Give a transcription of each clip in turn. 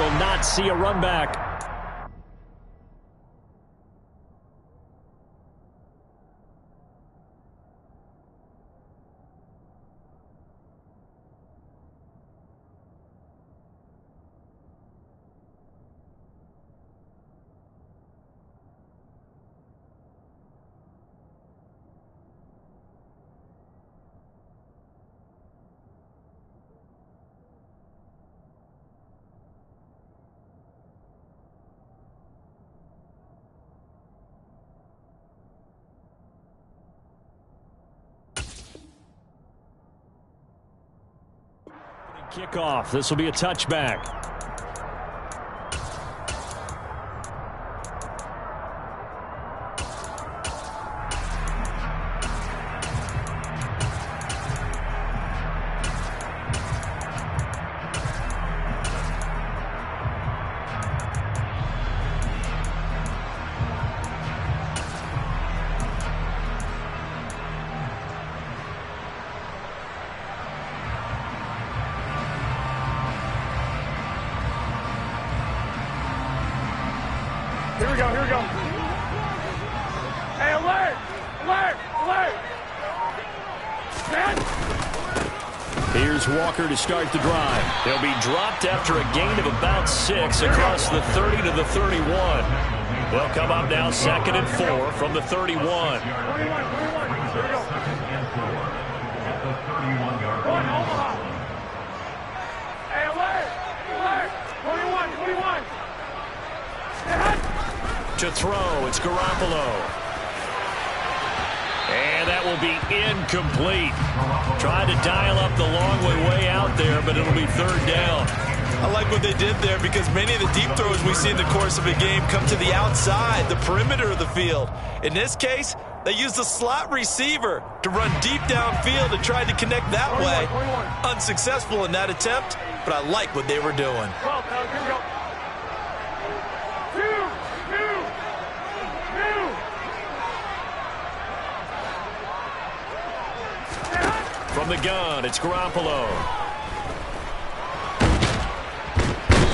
will not see a run back. Kickoff. This will be a touchback. Here we go, here we go. Hey, alert! Alert! Alert! Man! Here's Walker to start the drive. He'll be dropped after a gain of about 6 across the 30 to the 31. They'll come up now 2nd and 4 from the 31. 21, 21. Here we go. One, Omaha. Hey, alert! Alert! 21, 21. To throw, it's Garoppolo. And that will be incomplete. Trying to dial up the long way out there, but it'll be 3rd down. I like what they did there because many of the deep throws we see in the course of a game come to the outside, the perimeter of the field. In this case, they used the slot receiver to run deep downfield and tried to connect that way. Unsuccessful in that attempt, but I like what they were doing. Well, here we go. From the gun, it's Garoppolo.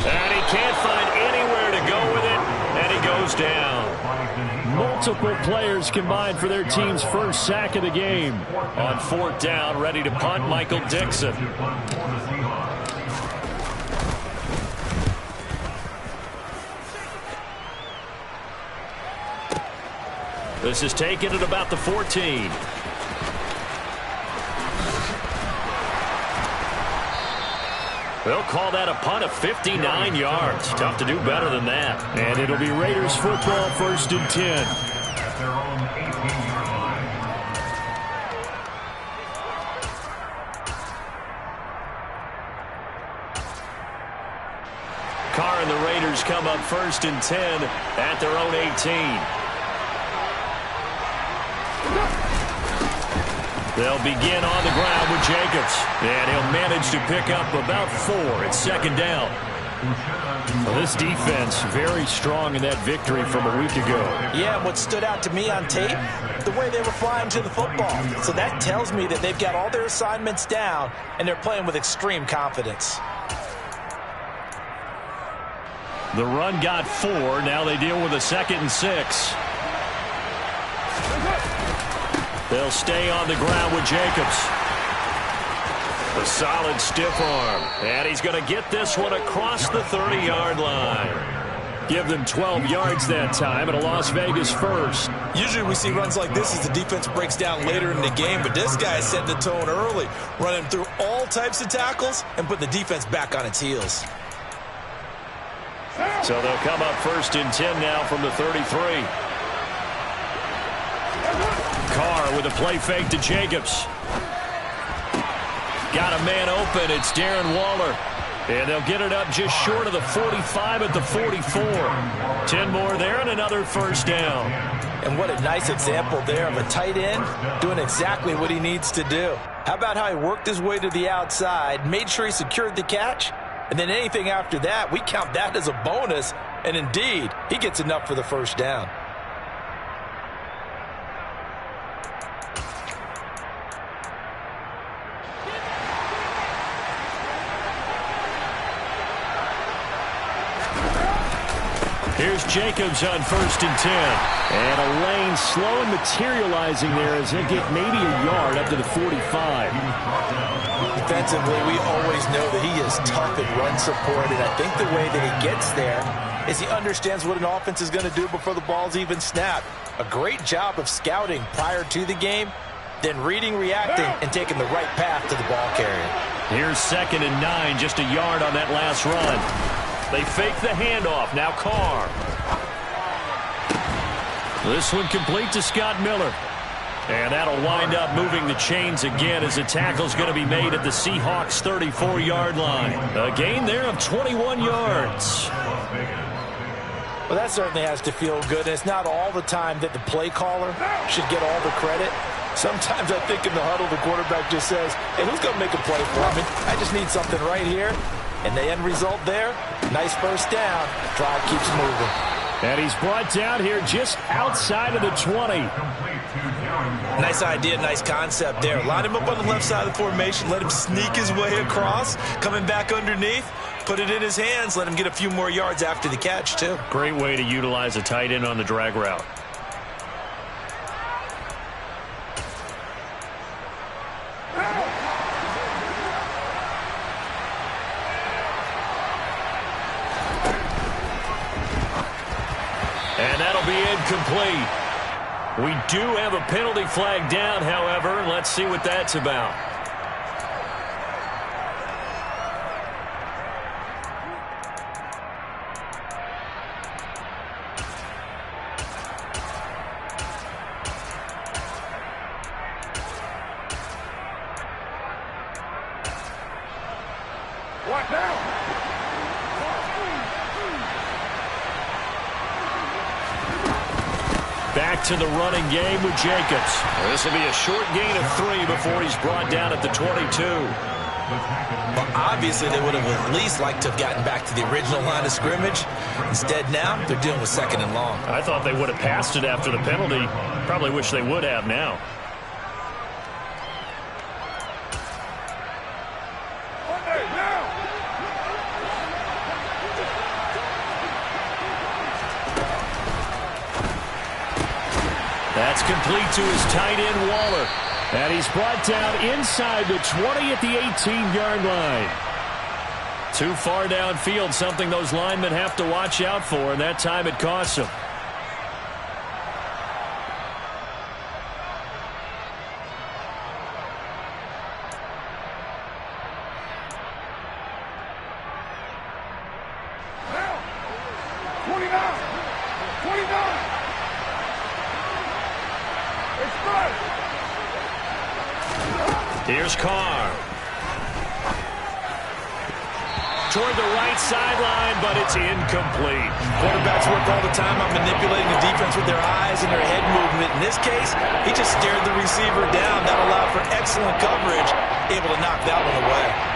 And he can't find anywhere to go with it, and he goes down. Multiple players combined for their team's first sack of the game. On 4th down, ready to punt, Michael Dixon. This is taken at about the 14. They'll call that a punt of 59 yards. Tough to do better than that. And it'll be Raiders football, 1st and 10. Carr and the Raiders come up 1st and 10 at their own 18. They'll begin on the ground with Jacobs. And he'll manage to pick up about 4 at 2nd down. Well, this defense very strong in that victory from a week ago. Yeah, and what stood out to me on tape, the way they were flying to the football. So that tells me that they've got all their assignments down, and they're playing with extreme confidence. The run got 4. Now they deal with a 2nd and 6. They'll stay on the ground with Jacobs. A solid stiff arm. And he's going to get this one across the 30-yard line. Give them 12 yards that time and a Las Vegas first. Usually we see runs like this as the defense breaks down later in the game, but this guy set the tone early, running through all types of tackles and putting the defense back on its heels. So they'll come up 1st and 10 now from the 33. Carr with a play fake to Jacobs. Got a man open. It's Darren Waller. And they'll get it up just short of the 45 at the 44. 10 more there and another 1st down. And what a nice example there of a tight end doing exactly what he needs to do. How about how he worked his way to the outside, made sure he secured the catch, and then anything after that, we count that as a bonus. And indeed, he gets enough for the 1st down. Here's Jacobs on 1st and 10. And a lane slow and materializing there as they get maybe a yard up to the 45. Defensively, we always know that he is tough at run support, and I think the way that he gets there is he understands what an offense is going to do before the ball's even snapped. A great job of scouting prior to the game, then reading, reacting, and taking the right path to the ball carrier. Here's 2nd and 9, just a yard on that last run. They fake the handoff. Now Carr. This one complete to Scott Miller. And that'll wind up moving the chains again as the tackle's going to be made at the Seahawks' 34-yard line. A gain there of 21 yards. Well, that certainly has to feel good. And it's not all the time that the play caller should get all the credit. Sometimes I think in the huddle, the quarterback just says, hey, who's going to make a play for me? I just need something right here. And the end result there, nice first down. Drive keeps moving. And he's brought down here just outside of the 20. Nice idea, nice concept there. Line him up on the left side of the formation. Let him sneak his way across. Coming back underneath. Put it in his hands. Let him get a few more yards after the catch, too. Great way to utilize a tight end on the drag route. And that'll be incomplete. We do have a penalty flag down, however. Let's see what that's about. What now? Back to the running game with Jacobs. This will be a short gain of 3 before he's brought down at the 22. Well, obviously, they would have at least liked to have gotten back to the original line of scrimmage. Instead, now they're dealing with 2nd and long. I thought they would have passed it after the penalty. Probably wish they would have now. That's complete to his tight end, Waller. And he's brought down inside the 20 at the 18-yard line. Too far downfield, something those linemen have to watch out for, and that time it costs them. Here's Carr. Toward the right sideline, but it's incomplete. Quarterbacks work all the time on manipulating the defense with their eyes and their head movement. In this case, he just stared the receiver down. That allowed for excellent coverage, able to knock that one away.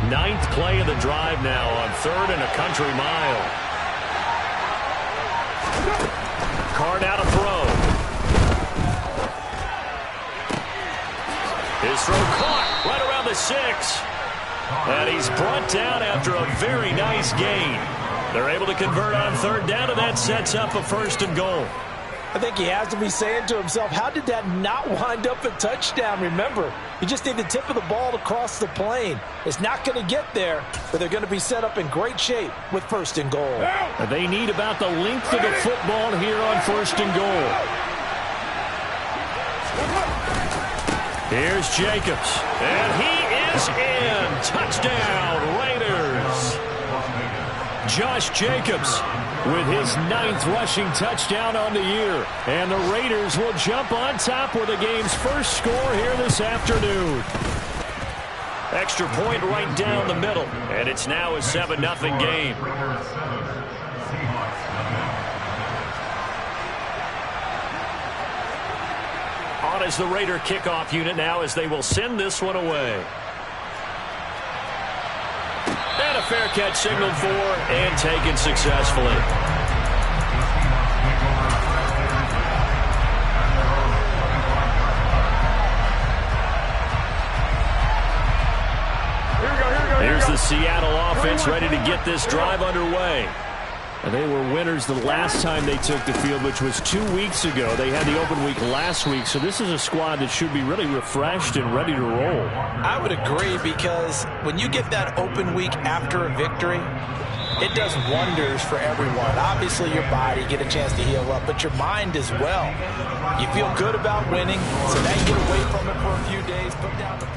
Ninth play of the drive now on 3rd and a country mile. Carr now to throw. His throw caught right around the 6. And he's brought down after a very nice gain. They're able to convert on 3rd down, and that sets up a 1st and goal. I think he has to be saying to himself, how did that not wind up a touchdown? Remember, you just need the tip of the ball to cross the plane. It's not going to get there, but they're going to be set up in great shape with 1st and goal. They need about the length of the football here on 1st and goal. Here's Jacobs, and he is in. Touchdown, Raiders. Josh Jacobs with his 9th rushing touchdown on the year. And the Raiders will jump on top with the game's first score here this afternoon. Extra point right down the middle. And it's now a 7-0 game. On as the Raider kickoff unit now as they will send this one away. And a fair catch signaled for and taken successfully. Here's the Seattle offense ready to get this drive underway. And they were winners the last time they took the field, which was 2 weeks ago. They had the open week last week, so this is a squad that should be really refreshed and ready to roll. I would agree, because when you get that open week after a victory, it does wonders for everyone. Obviously, your body, get a chance to heal up, but your mind as well. You feel good about winning, so now you get away from it for a few days, put down the...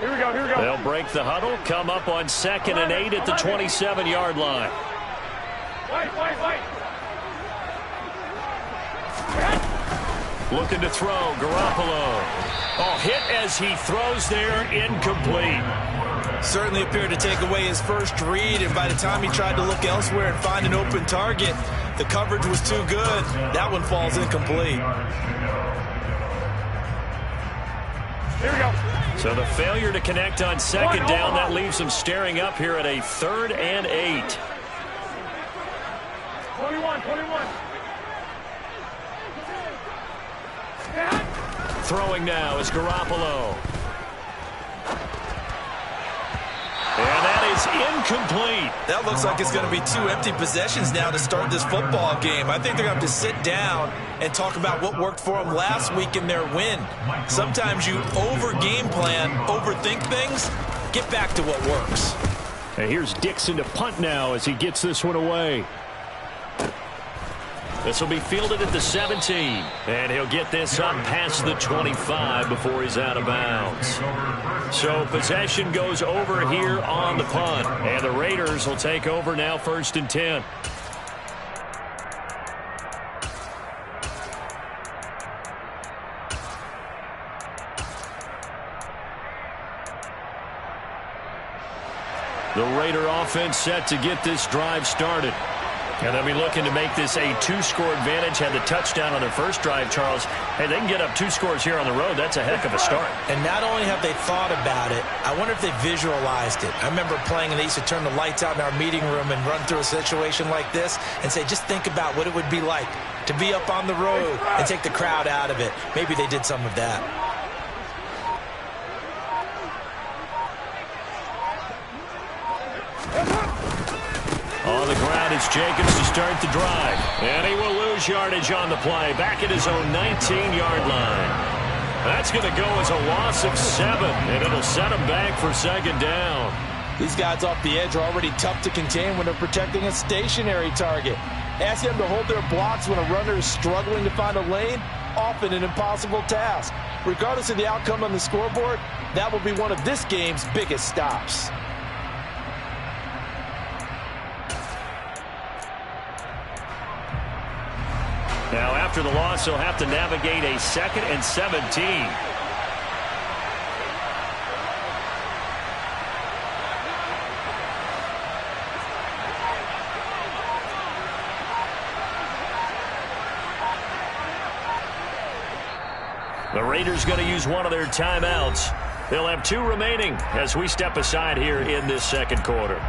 Here we go, here we go. They'll break the huddle, come up on 2nd and 8 at the 27-yard line. Wait. Looking to throw, Garoppolo. Oh, hit as he throws there, incomplete. Certainly appeared to take away his first read, and by the time he tried to look elsewhere and find an open target, the coverage was too good. That one falls incomplete. Here we go. So the failure to connect on 2nd down, that leaves him staring up here at a 3rd and 8. 21. Throwing now is Garoppolo. And that is incomplete. That looks like it's going to be 2 empty possessions now to start this football game. I think they're going to have to sit down and talk about what worked for them last week in their win. Sometimes you over-game plan, overthink things. Get back to what works. And here's Dixon to punt now as he gets this one away. This will be fielded at the 17. And he'll get this up past the 25 before he's out of bounds. So possession goes over here on the punt. And the Raiders will take over now 1st and 10. The Raider offense set to get this drive started. And they'll be looking to make this a 2-score advantage. Had the touchdown on their first drive, Charles. Hey, they can get up 2 scores here on the road. That's a heck of a start. And not only have they thought about it, I wonder if they visualized it. I remember playing, and they used to turn the lights out in our meeting room and run through a situation like this and say, just think about what it would be like to be up on the road and take the crowd out of it. Maybe they did some of that. On the ground, it's Jacobs to start the drive. And he will lose yardage on the play. Back at his own 19-yard line. That's going to go as a loss of 7. And it'll set him back for 2nd down. These guys off the edge are already tough to contain when they're protecting a stationary target. Ask them to hold their blocks when a runner is struggling to find a lane. Often an impossible task. Regardless of the outcome on the scoreboard, that will be one of this game's biggest stops. Now, after the loss, he'll have to navigate a 2nd and 17. The Raiders going to use one of their timeouts. They'll have 2 remaining as we step aside here in this 2nd quarter.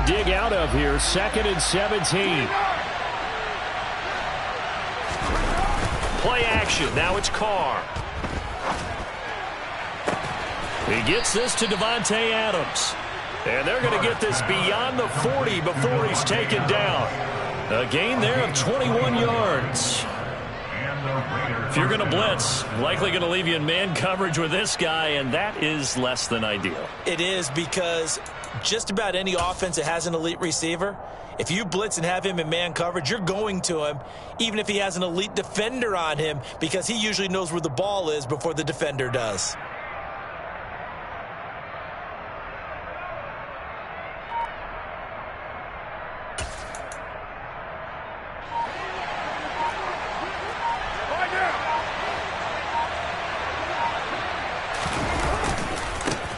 Dig out of here, 2nd and 17. Play action, now it's Carr. He gets this to Davante Adams. And they're going to get this beyond the 40 before he's taken down. A gain there of 21 yards. If you're going to blitz, likely going to leave you in man coverage with this guy, and that is less than ideal. It is, because just about any offense that has an elite receiver, if you blitz and have him in man coverage, you're going to him, even if he has an elite defender on him, because he usually knows where the ball is before the defender does.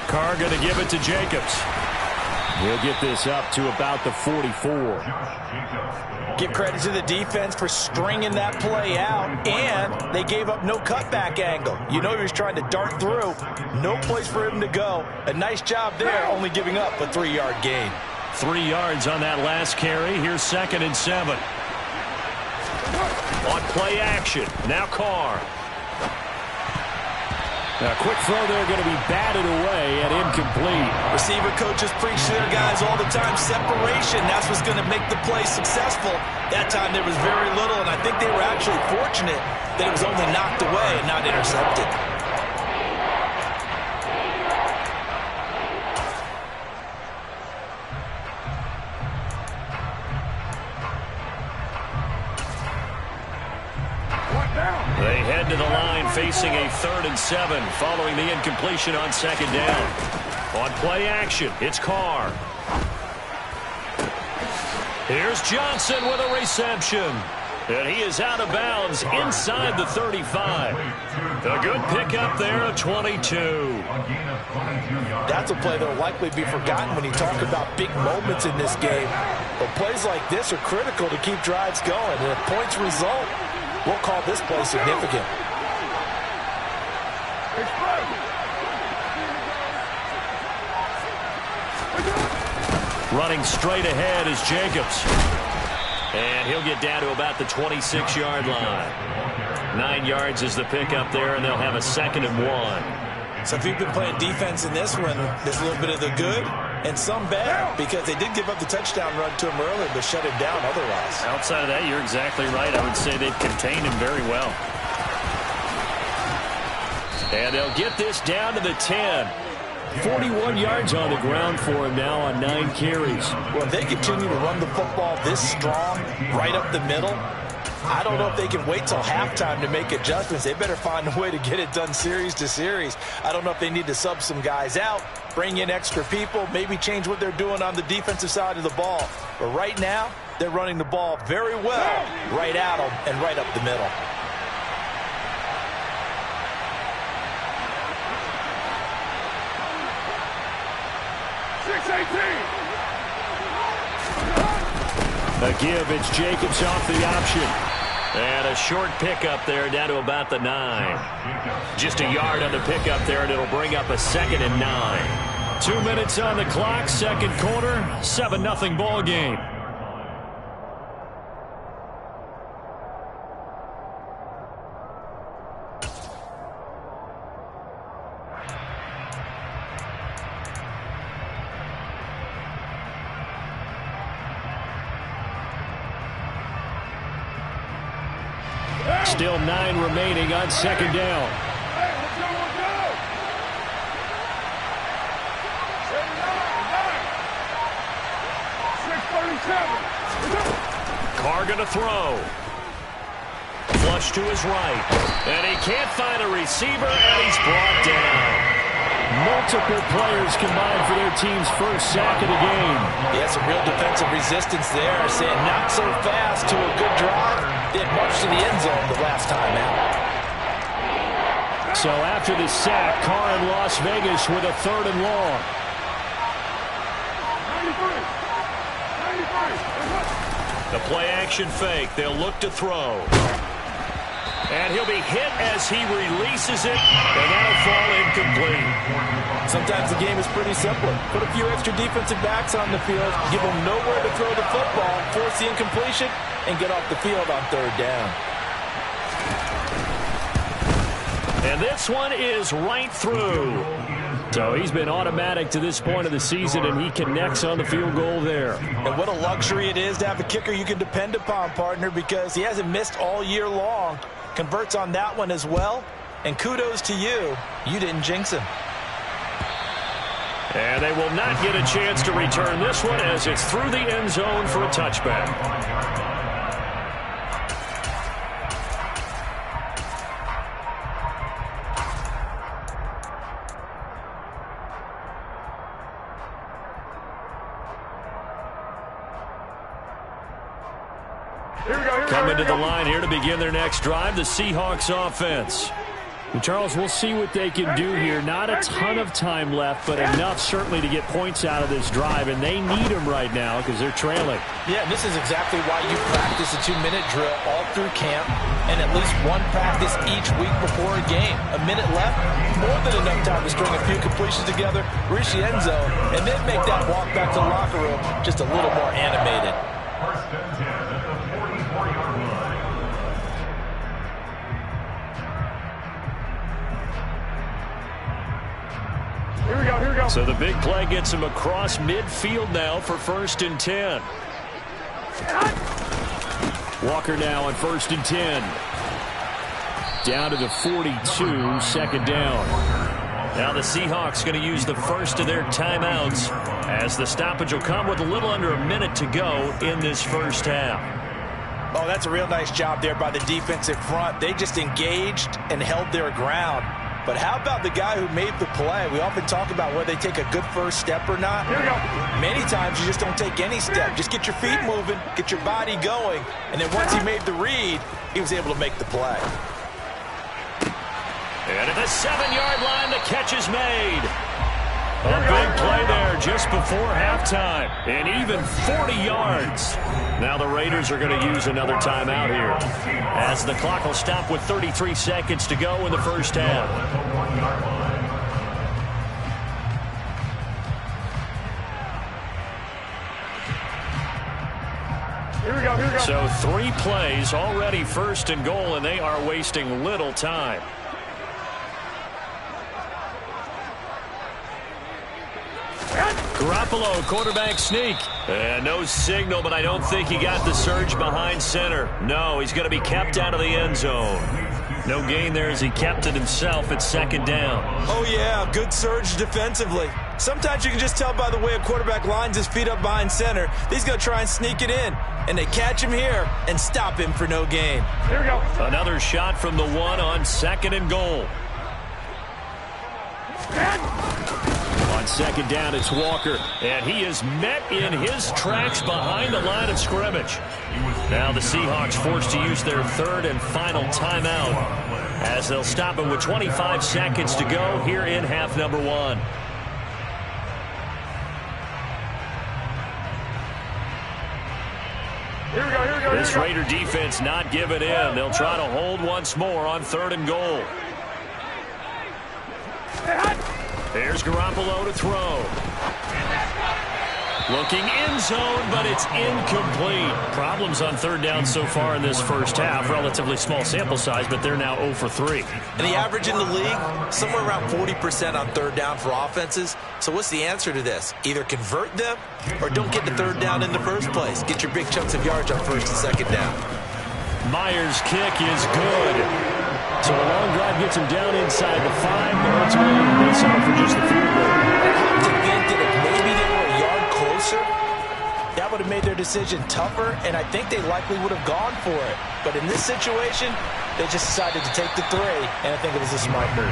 Carr going to give it to Jacobs. He'll get this up to about the 44. Give credit to the defense for stringing that play out, and they gave up no cutback angle. You know he was trying to dart through. No place for him to go. A nice job there, only giving up a 3-yard gain. 3 yards on that last carry. Here's 2nd and 7. On play action. Now Carr. A quick throw there going to be batted away and incomplete. Receiver coaches preach to their guys all the time. Separation, that's what's going to make the play successful. That time there was very little, and I think they were actually fortunate that it was only knocked away and not intercepted. They head to the line facing a 3rd and 7 following the incompletion on 2nd down. On play action, it's Carr. Here's Johnson with a reception. And he is out of bounds inside the 35. A good pickup there of 22. That's a play that will likely be forgotten when you talk about big moments in this game. But plays like this are critical to keep drives going. And if points result, we'll call this play significant. Running straight ahead is Jacobs. And he'll get down to about the 26-yard line. 9 yards is the pickup there, and they'll have a 2nd and 1. So if you've been playing defense in this one, there's a little bit of the good and some bad, because they did give up the touchdown run to him earlier, but shut him down otherwise. Outside of that, you're exactly right. I would say they've contained him very well. And they'll get this down to the 10. 41 yards on the ground for him now on 9 carries. Well, if they continue to run the football this strong, right up the middle, I don't know if they can wait till halftime to make adjustments. They better find a way to get it done series to series. I don't know if they need to sub some guys out, bring in extra people, maybe change what they're doing on the defensive side of the ball. But right now, they're running the ball very well right at them and right up the middle. A give, it's Jacobs off the option. And a short pickup there down to about the 9. Just a yard on the pickup there, and it'll bring up a 2nd and 9. 2 minutes on the clock, 2nd quarter, 7-0 ball game. Still 9 remaining on 2nd down. Carr going to throw. Flush to his right. And he can't find a receiver, and he's brought down. Multiple players combined for their team's first sack of the game. Yeah, some real defensive resistance there. Saying not so fast to a good drive. Didn't march to the end zone the last time out. So after the sack, Carr in Las Vegas with a 3rd and long. The play action fake. They'll look to throw. And he'll be hit as he releases it, and that'll fall incomplete. Sometimes the game is pretty simple. Put a few extra defensive backs on the field, give them nowhere to throw the football, force the incompletion, and get off the field on 3rd down. And this one is right through. So he's been automatic to this point of the season, and he connects on the field goal there. And what a luxury it is to have a kicker you can depend upon, partner, because he hasn't missed all year long. Converts on that one as well. And kudos to you. You didn't jinx him. And they will not get a chance to return this one as it's through the end zone for a touchback. Coming to the line here to begin their next drive, the Seahawks offense. And Charles, we'll see what they can do here. Not a ton of time left, but enough certainly to get points out of this drive, and they need them right now because they're trailing. Yeah, and this is exactly why you practice a 2-minute drill all through camp and at least one practice each week before a game. A minute left, more than enough time to string a few completions together, reach the end zone, and then make that walk back to the locker room just a little more animated. First and 10 at the 40-40 line. Here we go, here we go. So the big play gets him across midfield now for 1st and 10. Walker now on 1st and 10. Down to the 42, 2nd down. Now the Seahawks going to use the first of their timeouts as the stoppage will come with a little under a minute to go in this first half. Oh, that's a real nice job there by the defensive front. They just engaged and held their ground. But how about the guy who made the play? We often talk about whether they take a good first step or not. Here we go. Many times you just don't take any step. Just get your feet moving, get your body going. And then once he made the read, he was able to make the play. And at the 7-yard line, the catch is made. A big play there just before halftime. And even 40 yards. Now the Raiders are going to use another timeout here, as the clock will stop with 33 seconds to go in the first half. Here we go, here we go. So 3 plays already 1st and goal, and they are wasting little time. Garoppolo, quarterback sneak. And no signal, but I don't think he got the surge behind center. No, he's going to be kept out of the end zone. No gain there as he kept it himself at 2nd down. Oh, yeah, good surge defensively. Sometimes you can just tell by the way a quarterback lines his feet up behind center. He's going to try and sneak it in. And they catch him here and stop him for no gain. Here we go. Another shot from the 1 on 2nd and goal. On 2nd down, it's Walker. And he is met in his tracks behind the line of scrimmage. Now the Seahawks forced to use their 3rd and final timeout, as they'll stop it with 25 seconds to go here in half number 1. Here we go, here we go. This Raider defense not giving in. They'll try to hold once more on 3rd and goal. There's Garoppolo to throw. Looking end zone, but it's incomplete. Problems on 3rd down so far in this first half. Relatively small sample size, but they're now 0 for 3. And the average in the league, somewhere around 40% on 3rd down for offenses. So what's the answer to this? Either convert them or don't get the 3rd down in the first place. Get your big chunks of yards on 1st and 2nd down. Myers' kick is good. So a long drive gets him down inside the 5, but ultimately they settle for just the field goal. I have to think that if maybe they were a yard closer, that would have made their decision tougher, and I think they likely would have gone for it. But in this situation, they just decided to take the 3, and I think it was a smart move.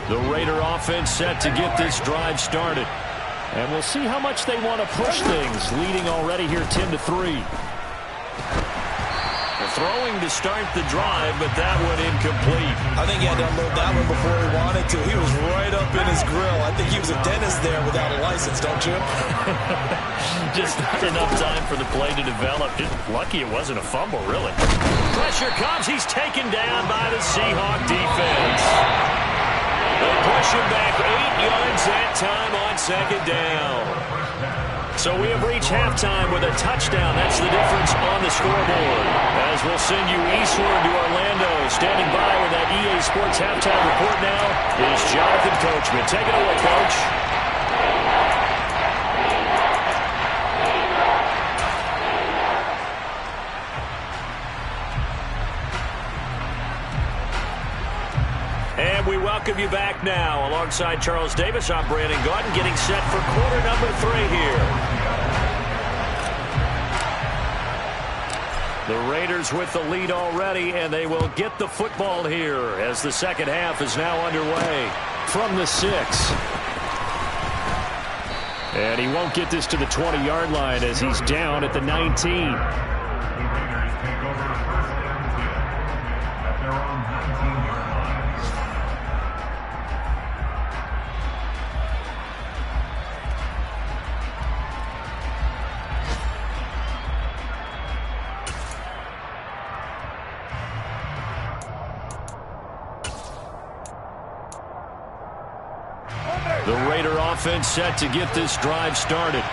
The Raider offense set to get this drive started. And we'll see how much they want to push things, leading already here 10-3. Throwing to start the drive, but that one incomplete. I think he had to unload that one before he wanted to. He was right up in his grill. I think he was a dentist there without a license, don't you? Just not enough time for the play to develop. Just lucky it wasn't a fumble, really. Pressure comes. He's taken down by the Seahawk defense. They push him back 8 yards that time on 2nd down. So we have reached halftime with a touchdown. That's the difference on the scoreboard. As we'll send you eastward to Orlando. Standing by with that EA Sports halftime report now is Jonathan Coachman. Take it away, Coach. And we welcome you back now. Alongside Charles Davis, I'm Brandon Gaudin, getting set for quarter number 3 here. The Raiders with the lead already, and they will get the football here as the second half is now underway. From the 6. And he won't get this to the 20-yard line as he's down at the 19. The Raider offense set to get this drive started.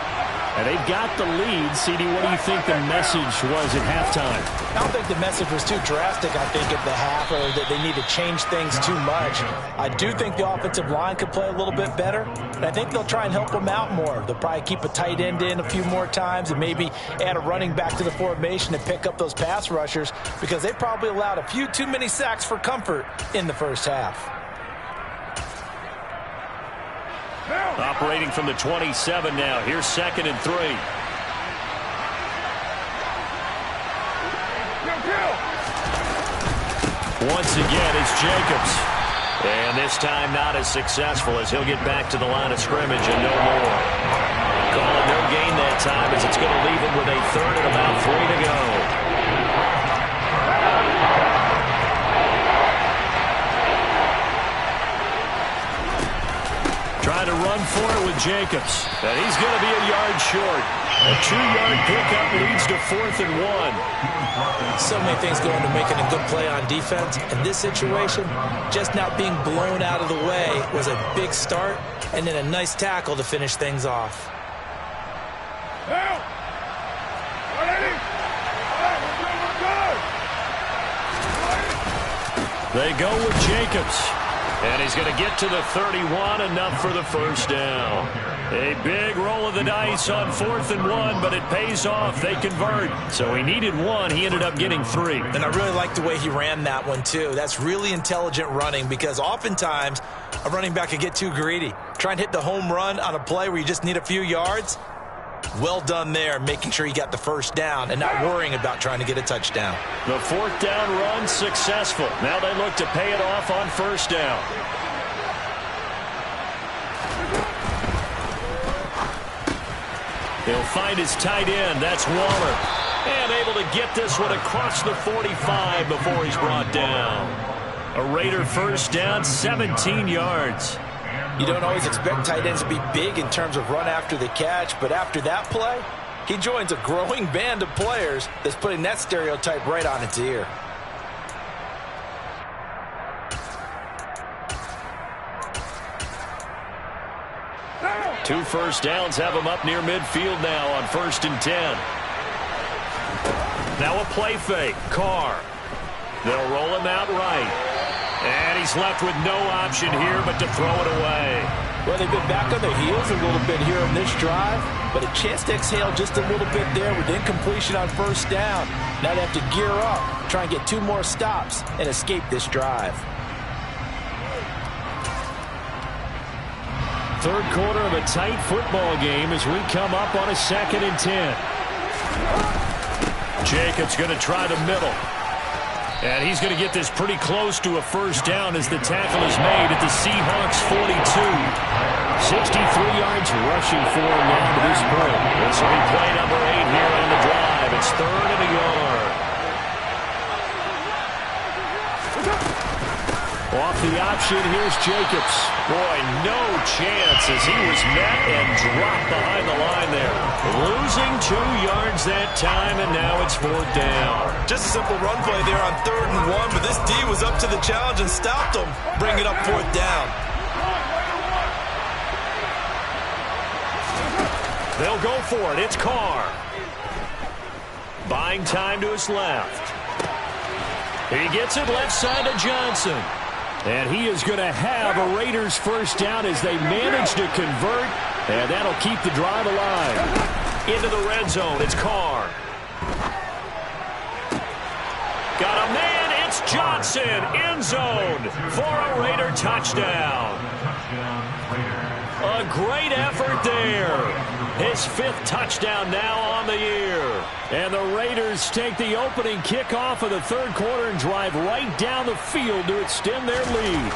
And they've got the lead. CD, what do you think the message was at halftime? I don't think the message was too drastic, I think, at the half, or that they need to change things too much. I do think the offensive line could play a little bit better, and I think they'll try and help them out more. They'll probably keep a tight end in a few more times and maybe add a running back to the formation and pick up those pass rushers, because they probably allowed a few too many sacks for comfort in the first half. Operating from the 27 now. Here's 2nd and 3. Once again, it's Jacobs. And this time not as successful as he'll get back to the line of scrimmage and no more. Call it no gain that time as it's going to leave him with a 3rd and about 3 to go. Trying to run for it with Jacobs. And he's going to be a yard short. A 2-yard pickup leads to 4th and 1. So many things go into making a good play on defense. In this situation, just not being blown out of the way was a big start, and then a nice tackle to finish things off. They go with Jacobs. And he's going to get to the 31, enough for the first down. A big roll of the dice on 4th and 1, but it pays off. They convert. So he needed 1. He ended up getting 3. And I really like the way he ran that one, too. That's really intelligent running, because oftentimes a running back can get too greedy. Try and hit the home run on a play where you just need a few yards. Well done there, making sure he got the first down and not worrying about trying to get a touchdown. The 4th down run successful. Now they look to pay it off on 1st down. He'll find his tight end. That's Waller. And able to get this one across the 45 before he's brought down. A Raider first down, 17 yards. You don't always expect tight ends to be big in terms of run after the catch, but after that play, he joins a growing band of players that's putting that stereotype right on its ear. Two first downs have him up near midfield now on 1st and 10. Now a play fake. Carr. They'll roll him out right. And he's left with no option here but to throw it away. Well, they've been back on their heels a little bit here on this drive, but a chance to exhale just a little bit there with incompletion on 1st down. Now they have to gear up, try and get 2 more stops and escape this drive. 3rd quarter of a tight football game as we come up on a 2nd and 10. Jacobs going to try the middle. And he's going to get this pretty close to a first down as the tackle is made at the Seahawks 42. 63 yards rushing for him now to this point. This will be play number 8 here on the drive. It's 3rd and a yard. Off the option, here's Jacobs. Boy, no chance as he was met and dropped behind the line there. Losing 2 yards that time, and now it's 4th down. Just a simple run play there on 3rd and 1, but this D was up to the challenge and stopped him, bringing up 4th down. They'll go for it. It's Carr. Buying time to his left. He gets it left side to Johnson. And he is going to have a Raiders first down as they manage to convert, and that'll keep the drive alive. Into the red zone, it's Carr. Got a man, it's Johnson, end zone for a Raider touchdown. A great effort there. His 5th touchdown now on the year. And the Raiders take the opening kickoff of the 3rd quarter and drive right down the field to extend their lead.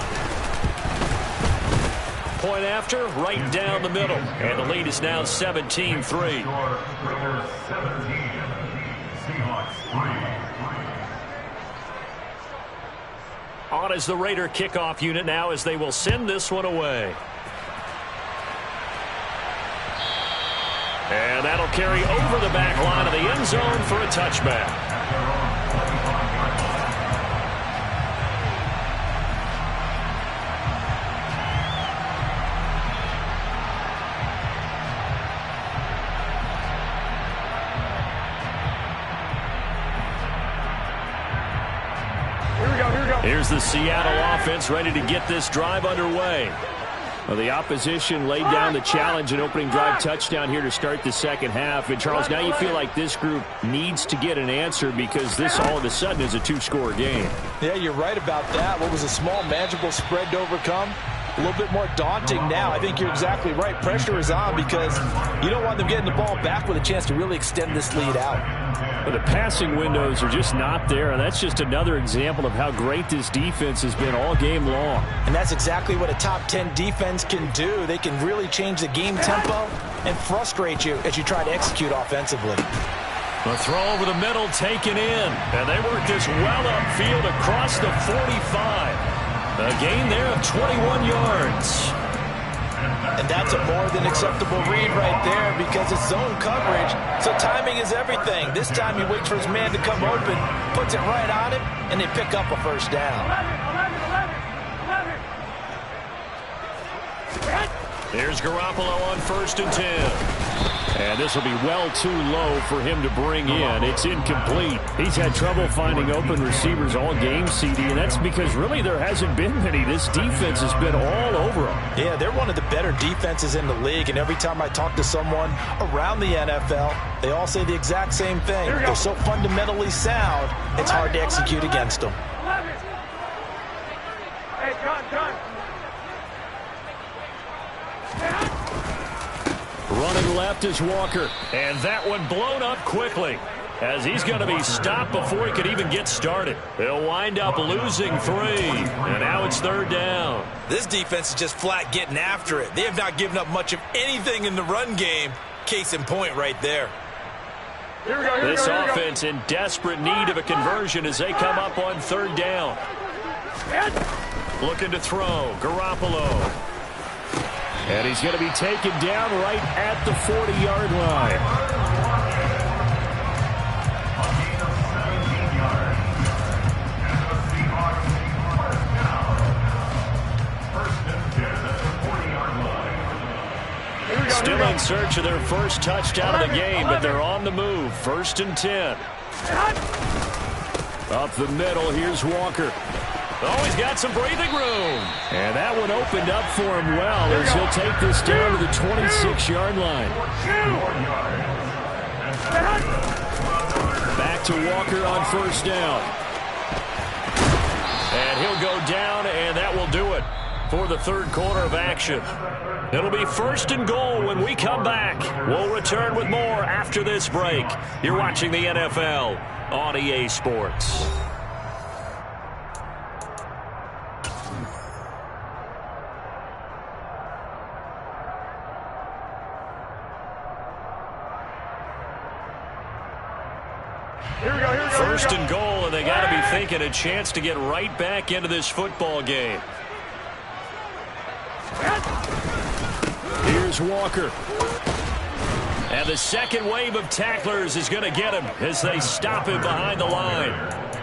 Point after, right down the middle. And the lead is now 17-3. Raiders 17, Seahawks 3. On is the Raider kickoff unit now as they will send this one away. And that'll carry over the back line of the end zone for a touchback. Here's the Seattle offense ready to get this drive underway. Well, the opposition laid down the challenge and opening drive touchdown here to start the second half. And, Charles, now you feel like this group needs to get an answer because this all of a sudden is a 2-score game. Yeah, you're right about that. What was a small, manageable spread to overcome? A little bit more daunting now. I think you're exactly right. Pressure is on because you don't want them getting the ball back with a chance to really extend this lead out. But the passing windows are just not there, and that's just another example of how great this defense has been all game long. And that's exactly what a top 10 defense can do. They can really change the game tempo and frustrate you as you try to execute offensively. The throw over the middle taken in, and they work this well upfield across the 45. A gain there of 21 yards. And that's a more than acceptable read right there because it's zone coverage, so timing is everything. This time he waits for his man to come open, puts it right on him, and they pick up a first down. Here's Garoppolo on 1st and 10. And this will be well too low for him to bring in. It's incomplete. He's had trouble finding open receivers all game, CD, and that's because really there hasn't been many. This defense has been all over him. Yeah, they're one of the better defenses in the league, and every time I talk to someone around the NFL, they all say the exact same thing. They're so fundamentally sound, it's hard to execute against them. Hey, John. Running left is Walker. And that one blown up quickly as he's going to be stopped before he could even get started. They'll wind up losing 3. And now it's 3rd down. This defense is just flat getting after it. They have not given up much of anything in the run game. Case in point right there. This offense in desperate need of a conversion as they come up on 3rd down. Looking to throw. Garoppolo. And he's going to be taken down right at the 40-yard line. Still in search of their first touchdown of the game, but they're on the move. 1st and 10. Up the middle, here's Walker. Oh, he's got some breathing room. And that one opened up for him well as he'll take this down to the 26-yard line. Back to Walker on 1st down. And he'll go down, and that will do it for the 3rd quarter of action. It'll be 1st and goal when we come back. We'll return with more after this break. You're watching the NFL on EA Sports. First and goal, and they got to be thinking a chance to get right back into this football game. Here's Walker. And the second wave of tacklers is going to get him as they stop him behind the line.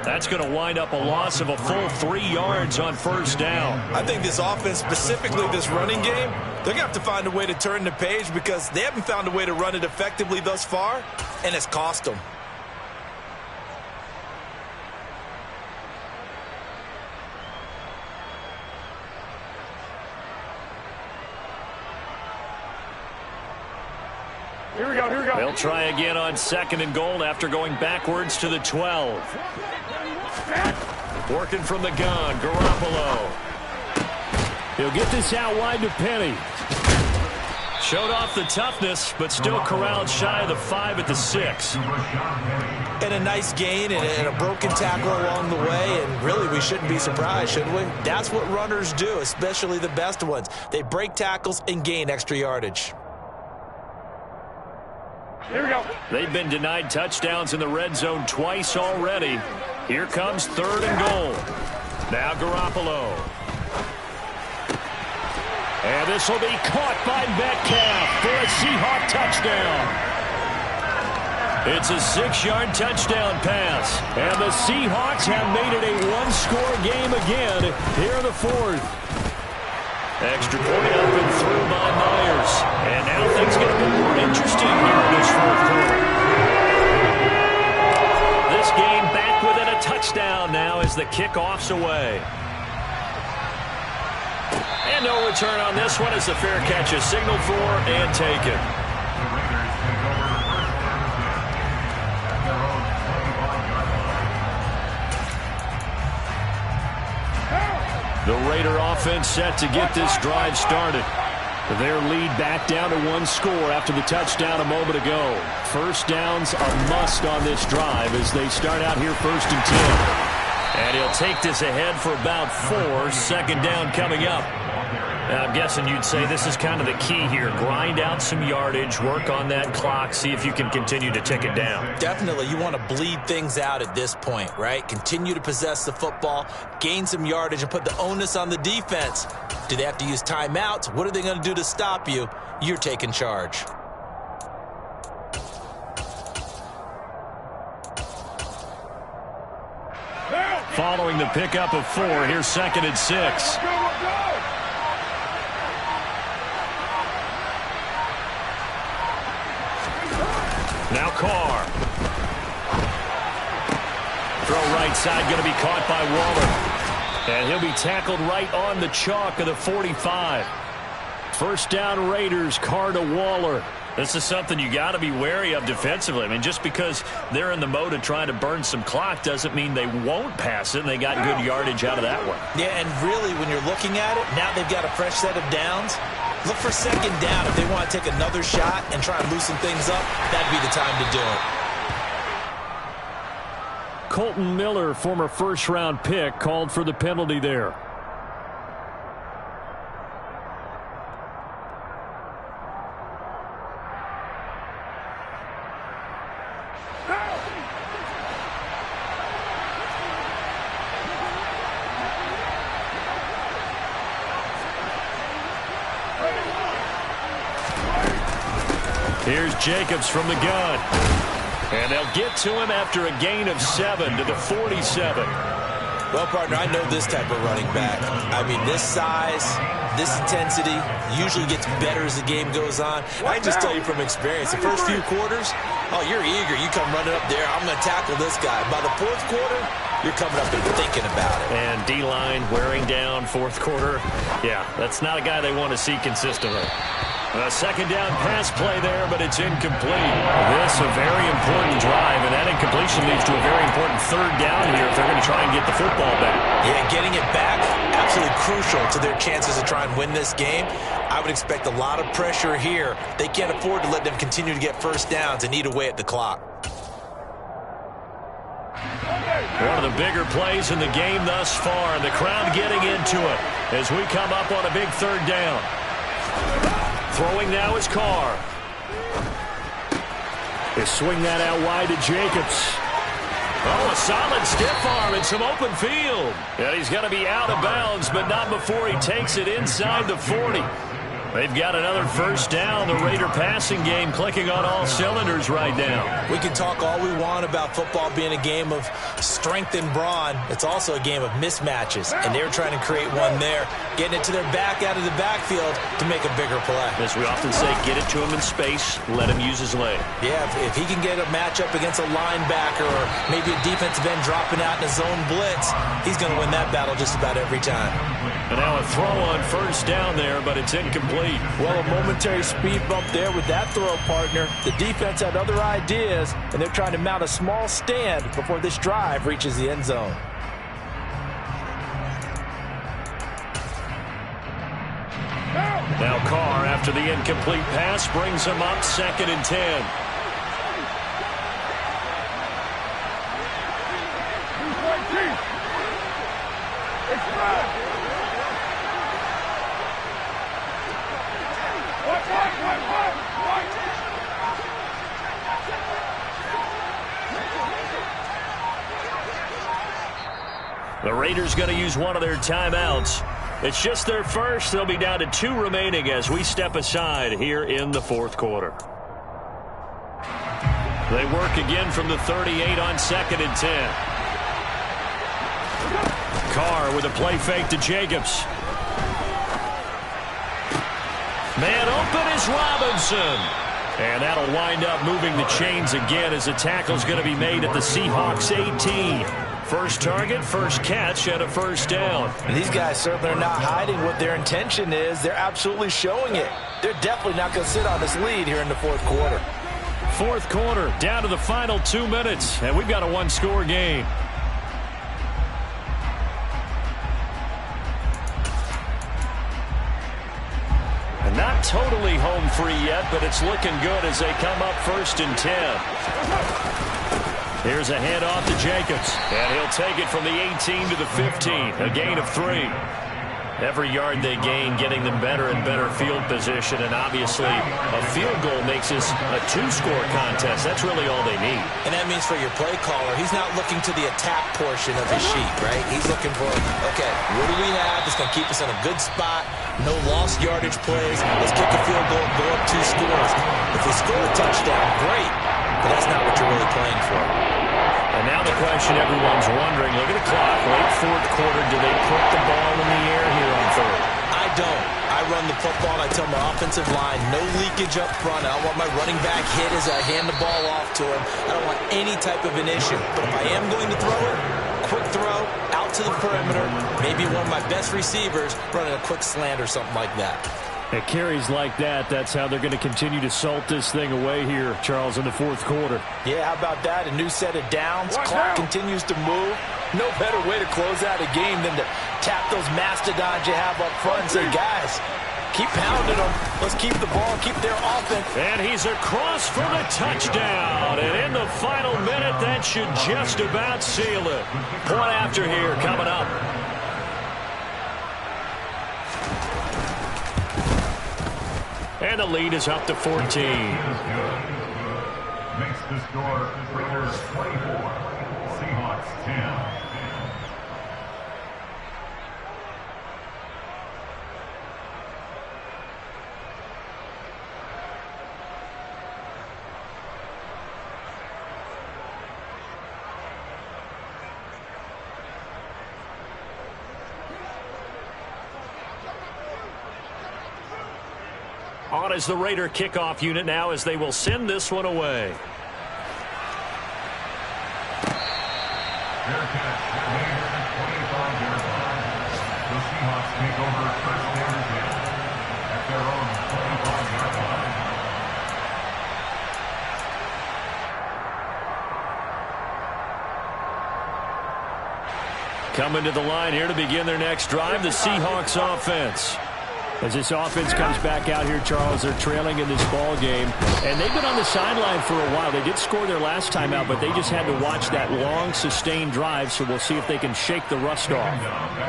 That's going to wind up a loss of a full 3 yards on 1st down. I think this offense, specifically this running game, they're going to have to find a way to turn the page because they haven't found a way to run it effectively thus far, and it's cost them. we go, here we go. They'll try again on 2nd and goal after going backwards to the 12. Working from the gun, Garoppolo. He'll get this out wide to Penny. Showed off the toughness, but still corralled shy of the 5 at the 6. And a nice gain and a broken tackle along the way, and really we shouldn't be surprised, should we? That's what runners do, especially the best ones. They break tackles and gain extra yardage. Here we go. They've been denied touchdowns in the red zone twice already. Here comes 3rd and goal. Now Garoppolo. And this will be caught by Metcalf for a Seahawk touchdown. It's a 6-yard touchdown pass. And the Seahawks have made it a one-score game again here in the 4th. Extra point up and through by Myers. And now things get a bit more interesting here in this 4th quarter. This game back within a touchdown now as the kickoff's away. And no return on this one as the fair catch is signaled for and taken. The Raider offense set to get this drive started. Their lead back down to 1 score after the touchdown a moment ago. First downs a must on this drive as they start out here 1st and 10. And he'll take this ahead for about 4. 2nd down coming up. Now, I'm guessing you'd say this is kind of the key here. Grind out some yardage, work on that clock, see if you can continue to tick it down. Definitely. You want to bleed things out at this point, right? Continue to possess the football, gain some yardage, and put the onus on the defense. Do they have to use timeouts? What are they going to do to stop you? You're taking charge. Following the pickup of 4, here's 2nd and 6. Now Carr. Throw right side, going to be caught by Waller. And he'll be tackled right on the chalk of the 45. First down Raiders, Carr to Waller. This is something you got to be wary of defensively. I mean, just because they're in the mode of trying to burn some clock doesn't mean they won't pass it. And they got good yardage out of that one. Yeah, and really, when you're looking at it, now they've got a fresh set of downs. Look for 2nd down. If they want to take another shot and try and loosen things up, that'd be the time to do it. Colton Miller, former first-round pick, called for the penalty there. Here's Jacobs from the gun. And they'll get to him after a gain of 7 to the 47. Well, partner, I know this type of running back. I mean, this size, this intensity usually gets better as the game goes on. I can just tell you from experience, the first few quarters, oh, you're eager. You come running up there, I'm going to tackle this guy. By the 4th quarter, you're coming up and thinking about it. And D-line wearing down 4th quarter. Yeah, that's not a guy they want to see consistently. A 2nd down pass play there, but it's incomplete. This a very important drive, and that incompletion leads to a very important 3rd down here if they're going to try and get the football back. Yeah, getting it back, absolutely crucial to their chances to try and win this game. I would expect a lot of pressure here. They can't afford to let them continue to get first downs and eat away at the clock. One of the bigger plays in the game thus far, and the crowd getting into it as we come up on a big 3rd down. Throwing now is Carr. They swing that out wide to Jacobs. Oh, a solid stiff arm and some open field. And he's going to be out of bounds, but not before he takes it inside the 40. They've got another first down. The Raider passing game clicking on all cylinders right now. We can talk all we want about football being a game of strength and brawn. It's also a game of mismatches, and they're trying to create one there, getting it to their back out of the backfield to make a bigger play. As we often say, get it to him in space, let him use his leg. Yeah, if he can get a matchup against a linebacker or maybe a defensive end dropping out in a zone blitz, he's going to win that battle just about every time. And now a throw on first down there, but it's incomplete. incomplete. Well, a momentary speed bump there with that throw, partner. The defense had other ideas, and they're trying to mount a small stand before this drive reaches the end zone. Now Carr, after the incomplete pass, brings him up 2nd and 10. The Raiders going to use one of their timeouts. It's just their first. They'll be down to 2 remaining as we step aside here in the 4th quarter. They work again from the 38 on 2nd and 10. Carr with a play fake to Jacobs. Man open is Robinson. And that'll wind up moving the chains again as the tackle's going to be made at the Seahawks 18. First target, first catch, and a first down. And these guys certainly are not hiding what their intention is. They're absolutely showing it. They're definitely not going to sit on this lead here in the 4th quarter. 4th quarter, down to the final 2 minutes, and we've got a 1-score game. And not totally home free yet, but it's looking good as they come up 1st and 10. Here's a handoff to Jacobs, and he'll take it from the 18 to the 15, a gain of 3. Every yard they gain, getting them better and better field position, and obviously a field goal makes this a 2-score contest. That's really all they need. And that means for your play caller, he's not looking to the attack portion of his sheet, right? He's looking for, okay, what do we have that's going to keep us in a good spot? No lost yardage plays. Let's kick a field goal and go up 2 scores. If we score a touchdown, great, but that's not what you're really playing for. And now the question everyone's wondering, look at the clock, late 4th quarter, do they put the ball in the air here on 3rd? I don't. I run the football, and I tell my offensive line, no leakage up front. I don't want my running back hit as I hand the ball off to him. I don't want any type of an issue. But if I am going to throw it, quick throw, out to the perimeter, maybe one of my best receivers running a quick slant or something like that. At carries like that, that's how they're going to continue to salt this thing away here, Charles, in the 4th quarter. Yeah, how about that? A new set of downs. Clock continues to move. No better way to close out a game than to tap those mastodons you have up front and say, guys, keep pounding them. Let's keep the ball, keep their offense. And he's across for the touchdown. And in the final minute, that should just about seal it. Point after here coming up. And the lead is up to 14. Makes the score Raiders 24, Seahawks 10. On is the Raider kickoff unit now as they will send this one away. Fair catch. Made at the 25-yard line. The Seahawks take over first down and 10 at their own 25-yard line. Coming to the line here to begin their next drive, the Seahawks offense. As this offense comes back out here, Charles, they're trailing in this ball game. And they've been on the sideline for a while. They did score their last time out, but they just had to watch that long, sustained drive, so we'll see if they can shake the rust off.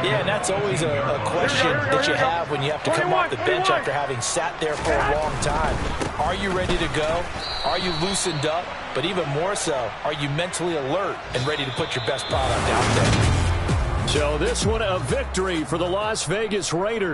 Yeah, and that's always a question that you have when you have to come off the bench after having sat there for a long time. Are you ready to go? Are you loosened up? But even more so, are you mentally alert and ready to put your best product out there? So this one a victory for the Las Vegas Raiders.